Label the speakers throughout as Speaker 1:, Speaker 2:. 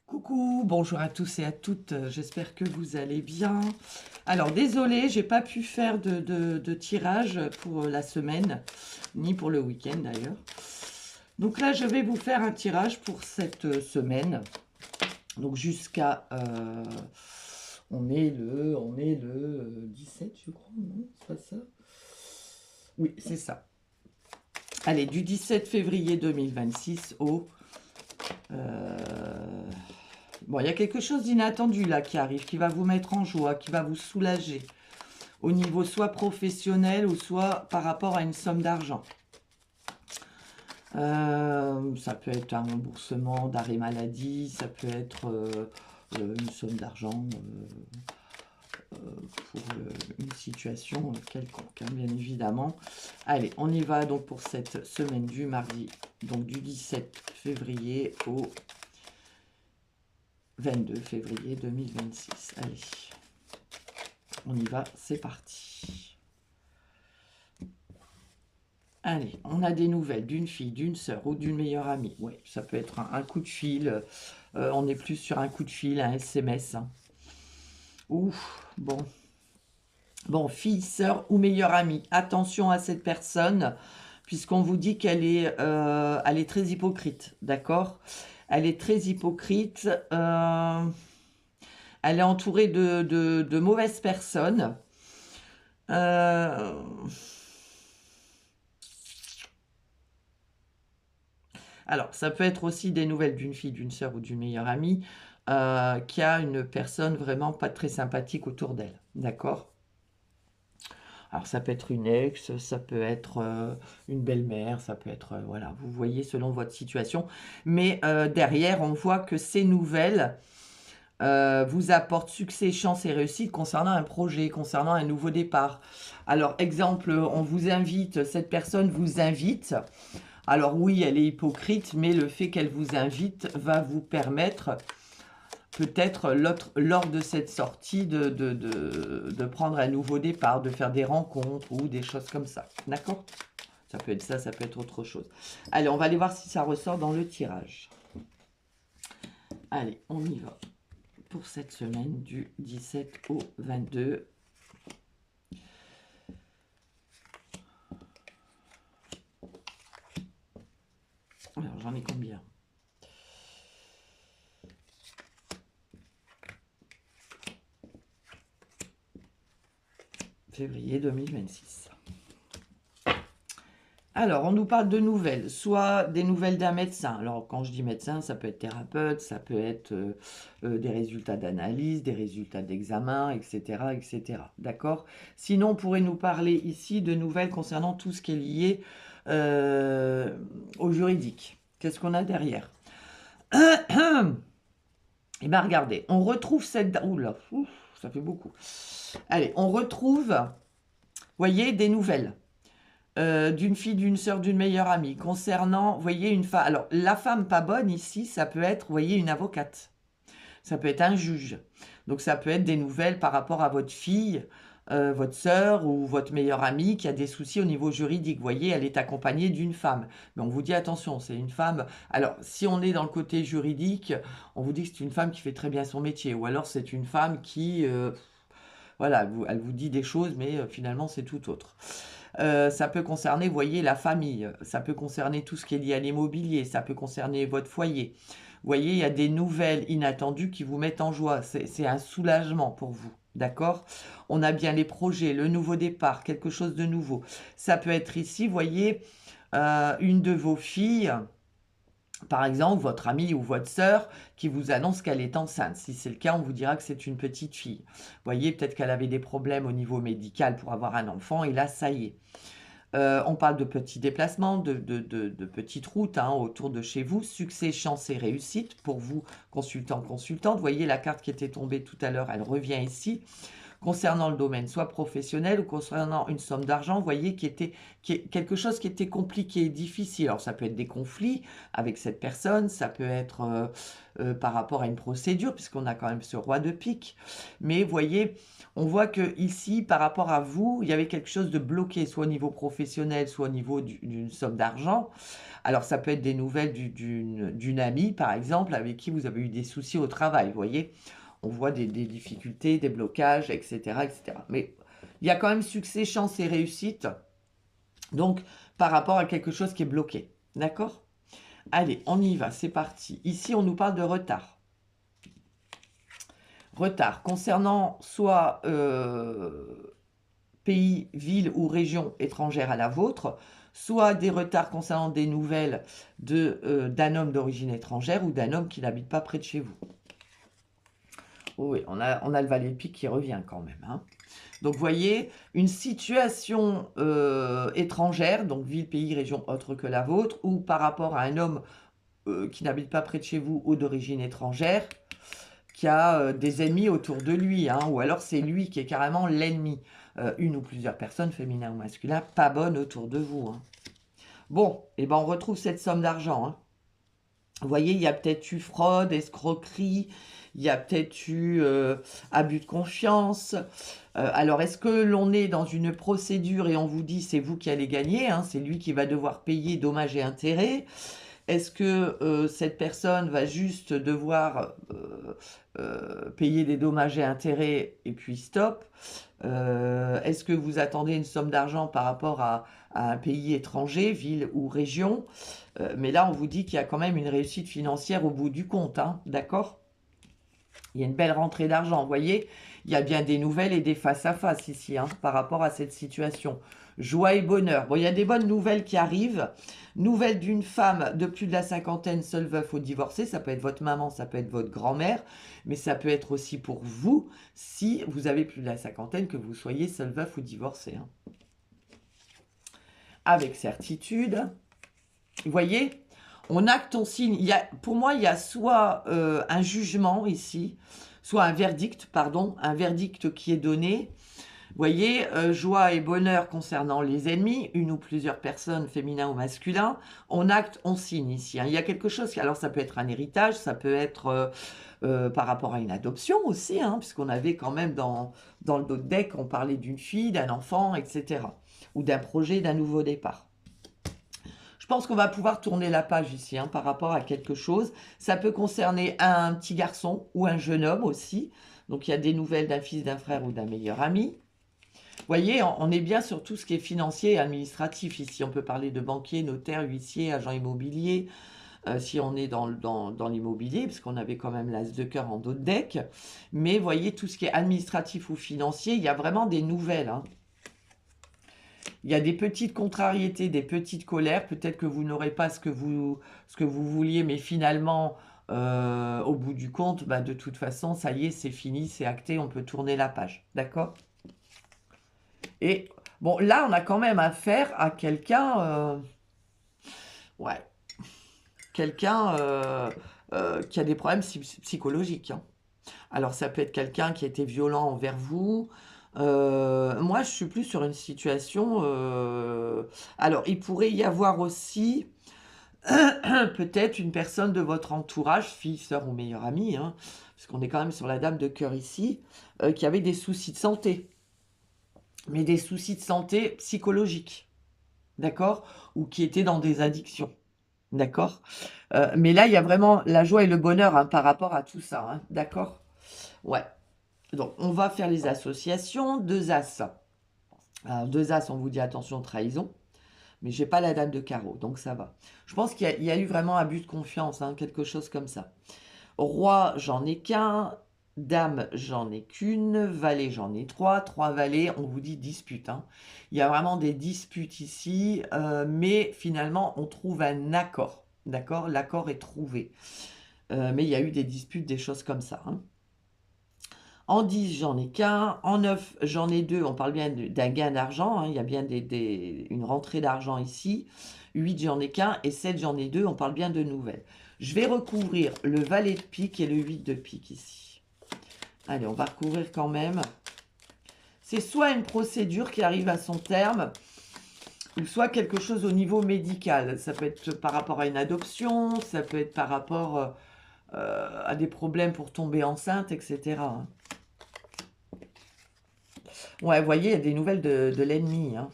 Speaker 1: Coucou, bonjour à tous et à toutes, j'espère que vous allez bien. Alors désolé, j'ai pas pu faire de tirage pour la semaine, ni pour le week-end d'ailleurs. Donc là, je vais vous faire un tirage pour cette semaine. Donc jusqu'à... on est le 17, je crois, non? C'est pas ça? Oui, c'est ça. Allez, du 17 février 2026 au... Bon, il y a quelque chose d'inattendu là qui arrive, qui va vous mettre en joie, qui va vous soulager au niveau soit professionnel ou soit par rapport à une somme d'argent. Ça peut être un remboursement d'arrêt maladie, ça peut être une somme d'argent pour une situation quelconque, hein, bien évidemment. Allez, on y va donc pour cette semaine du mardi, donc du 17 février au 22 février 2026. Allez, on y va, c'est parti. Allez, on a des nouvelles d'une fille, d'une sœur ou d'une meilleure amie. Oui, ça peut être un coup de fil. On est plus sur un coup de fil, un SMS. Hein. Ouf, bon. Bon, fille, sœur ou meilleure amie. Attention à cette personne, puisqu'on vous dit qu'elle est très hypocrite, d'accord? Elle est très hypocrite. Elle est entourée de mauvaises personnes. Alors, ça peut être aussi des nouvelles d'une fille, d'une sœur ou d'une meilleure amie qui a une personne vraiment pas très sympathique autour d'elle. D'accord? Alors, ça peut être une ex, ça peut être une belle-mère, ça peut être... voilà, vous voyez selon votre situation. Mais derrière, on voit que ces nouvelles vous apportent succès, chance et réussite concernant un projet, concernant un nouveau départ. Alors, exemple, on vous invite, cette personne vous invite. Alors oui, elle est hypocrite, mais le fait qu'elle vous invite va vous permettre, peut-être lors de cette sortie, de prendre un nouveau départ, de faire des rencontres ou des choses comme ça. D'accord? Ça peut être ça, ça peut être autre chose. Allez, on va aller voir si ça ressort dans le tirage. Allez, on y va. Pour cette semaine du 17 au 22. Alors, j'en ai combien? Février 2026. Alors, on nous parle de nouvelles, soit des nouvelles d'un médecin. Alors, quand je dis médecin, ça peut être thérapeute, ça peut être des résultats d'analyse, des résultats d'examen, etc., etc. D'accord? Sinon, on pourrait nous parler ici de nouvelles concernant tout ce qui est lié au juridique. Qu'est-ce qu'on a derrière? Eh bien, regardez, on retrouve cette... Oula, ça fait beaucoup. Allez, on retrouve, voyez, des nouvelles. D'une fille, d'une sœur, d'une meilleure amie, concernant, vous voyez, une femme. Alors, la femme pas bonne ici, ça peut être, vous voyez, une avocate. Ça peut être un juge. Donc, ça peut être des nouvelles par rapport à votre fille, votre sœur ou votre meilleure amie qui a des soucis au niveau juridique. Vous voyez, elle est accompagnée d'une femme. Mais on vous dit, attention, c'est une femme. Alors, si on est dans le côté juridique, on vous dit que c'est une femme qui fait très bien son métier. Ou alors, c'est une femme qui... voilà, elle vous dit des choses, mais finalement, c'est tout autre. Ça peut concerner, vous voyez, la famille. Ça peut concerner tout ce qui est lié à l'immobilier. Ça peut concerner votre foyer. Vous voyez, il y a des nouvelles inattendues qui vous mettent en joie. C'est un soulagement pour vous. D'accord? On a bien les projets, le nouveau départ, quelque chose de nouveau. Ça peut être ici, vous voyez, une de vos filles... Par exemple, votre amie ou votre sœur qui vous annonce qu'elle est enceinte. Si c'est le cas, on vous dira que c'est une petite fille. Vous voyez, peut-être qu'elle avait des problèmes au niveau médical pour avoir un enfant, et là, ça y est. On parle de petits déplacements, de petites routes hein, autour de chez vous. Succès, chance et réussite pour vous, consultante. Vous voyez, la carte qui était tombée tout à l'heure, elle revient ici. concernant le domaine, soit professionnel ou concernant une somme d'argent, vous voyez, quelque chose qui était compliqué, difficile. Alors, ça peut être des conflits avec cette personne, ça peut être par rapport à une procédure, puisqu'on a quand même ce roi de pique. Mais vous voyez, on voit que ici, par rapport à vous, il y avait quelque chose de bloqué, soit au niveau professionnel, soit au niveau d'une somme d'argent. Alors, ça peut être des nouvelles d'une amie, par exemple, avec qui vous avez eu des soucis au travail, vous voyez. On voit des difficultés, des blocages, etc., etc. Mais il y a quand même succès, chance et réussite. Donc, par rapport à quelque chose qui est bloqué. D'accord? Allez, on y va, c'est parti. Ici, on nous parle de retard. Retard concernant soit pays, ville ou région étrangère à la vôtre, soit des retards concernant des nouvelles d'un homme d'origine étrangère ou d'un homme qui n'habite pas près de chez vous. Oh oui, on a le valet de pique qui revient quand même. Hein. Donc, vous voyez, une situation étrangère, donc ville, pays, région autre que la vôtre, ou par rapport à un homme qui n'habite pas près de chez vous ou d'origine étrangère, qui a des ennemis autour de lui, hein, ou alors c'est lui qui est carrément l'ennemi. Une ou plusieurs personnes, féminin ou masculin, pas bonnes autour de vous. Hein. Bon, et ben on retrouve cette somme d'argent. Hein. Vous voyez, il y a peut-être eu fraude, escroquerie, il y a peut-être eu abus de confiance. Alors, est-ce que l'on est dans une procédure et on vous dit c'est vous qui allez gagner, hein, c'est lui qui va devoir payer dommages et intérêts? Est-ce que cette personne va juste devoir payer des dommages et intérêts et puis stop? Est-ce que vous attendez une somme d'argent par rapport à un pays étranger, ville ou région? Mais là, on vous dit qu'il y a quand même une réussite financière au bout du compte, hein, d'accord? Il y a une belle rentrée d'argent, vous voyez? Il y a bien des nouvelles et des face-à-face ici, hein, par rapport à cette situation. Joie et bonheur. Bon, il y a des bonnes nouvelles qui arrivent. Nouvelle d'une femme de plus de la cinquantaine, seule veuf ou divorcée. Ça peut être votre maman, ça peut être votre grand-mère, mais ça peut être aussi pour vous, si vous avez plus de la cinquantaine, que vous soyez seule veuf ou divorcée. Hein. Avec certitude. Vous voyez, on acte, on signe. Pour moi, il y a soit un jugement ici, soit un verdict, pardon, un verdict qui est donné. Vous voyez, joie et bonheur concernant les ennemis, une ou plusieurs personnes, féminin ou masculin. On acte, on signe ici. Hein. Il y a quelque chose, alors ça peut être un héritage, ça peut être par rapport à une adoption aussi, hein, puisqu'on avait quand même dans le dos de deck, on parlait d'une fille, d'un enfant, etc. Ou d'un projet, d'un nouveau départ. Je pense qu'on va pouvoir tourner la page ici hein, par rapport à quelque chose. Ça peut concerner un petit garçon ou un jeune homme aussi. Donc, il y a des nouvelles d'un fils, d'un frère ou d'un meilleur ami. Vous voyez, on est bien sur tout ce qui est financier et administratif ici. On peut parler de banquier, notaire, huissier, agent immobilier, si on est dans l'immobilier, parce qu'on avait quand même l'as de cœur en dos de deck. Mais vous voyez, tout ce qui est administratif ou financier, il y a vraiment des nouvelles. Hein. Il y a des petites contrariétés, des petites colères. Peut-être que vous n'aurez pas ce que vous vouliez, mais finalement, au bout du compte, bah, de toute façon, ça y est, c'est fini, c'est acté, on peut tourner la page. D'accord? Et bon, là, on a quand même affaire à quelqu'un... ouais. Quelqu'un qui a des problèmes psychologiques. Hein. Alors, ça peut être quelqu'un qui a été violent envers vous. Moi, je suis plus sur une situation... Alors, il pourrait y avoir aussi peut-être une personne de votre entourage, fille, sœur ou meilleure amie, hein, parce qu'on est quand même sur la dame de cœur ici, qui avait des soucis de santé. Mais des soucis de santé psychologiques. D'accord? Ou qui étaient dans des addictions. D'accord? Mais là, il y a vraiment la joie et le bonheur hein, par rapport à tout ça. Hein, d'accord? Ouais. Donc, on va faire les associations. 2 As. Alors, 2 As, on vous dit attention, trahison. Mais j'ai pas la dame de carreau, donc ça va. Je pense qu'il y a eu vraiment abus de confiance, hein, quelque chose comme ça. Roi, j'en ai qu'un. Dame, j'en ai qu'une. Valet, j'en ai 3. 3 valets, on vous dit dispute. Hein. Il y a vraiment des disputes ici, mais finalement, on trouve un accord. D'accord? L'accord est trouvé. Mais il y a eu des disputes, des choses comme ça. Hein. En 10, j'en ai qu'un. En 9, j'en ai 2. On parle bien d'un gain d'argent. Hein. Il y a bien une rentrée d'argent ici. 8, j'en ai qu'un. Et 7, j'en ai 2. On parle bien de nouvelles. Je vais recouvrir le valet de pique et le 8 de pique ici. Allez, on va recouvrir quand même C'est soit une procédure qui arrive à son terme, ou soit quelque chose au niveau médical. Ça peut être par rapport à une adoption, ça peut être par rapport à des problèmes pour tomber enceinte, etc. Ouais, vous voyez, il y a des nouvelles de l'ennemi. Vous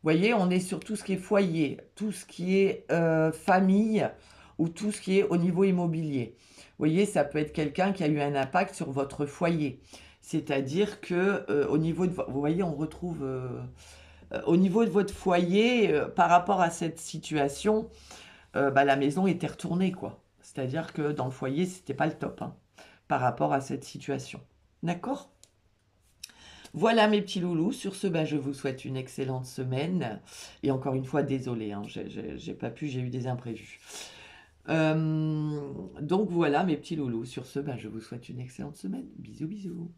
Speaker 1: voyez, on est sur tout ce qui est foyer, tout ce qui est famille, ou tout ce qui est au niveau immobilier. Vous voyez, ça peut être quelqu'un qui a eu un impact sur votre foyer. C'est-à-dire que au niveau de... Vous voyez, on retrouve... au niveau de votre foyer, par rapport à cette situation, bah, la maison était retournée, quoi. C'est-à-dire que dans le foyer, c'était pas le top, hein, par rapport à cette situation. D'accord? Voilà mes petits loulous. Sur ce, bah, je vous souhaite une excellente semaine. Et encore une fois, désolé, hein, j'ai pas pu, j'ai eu des imprévus. Donc voilà mes petits loulous. Sur ce, bah, je vous souhaite une excellente semaine. Bisous, bisous.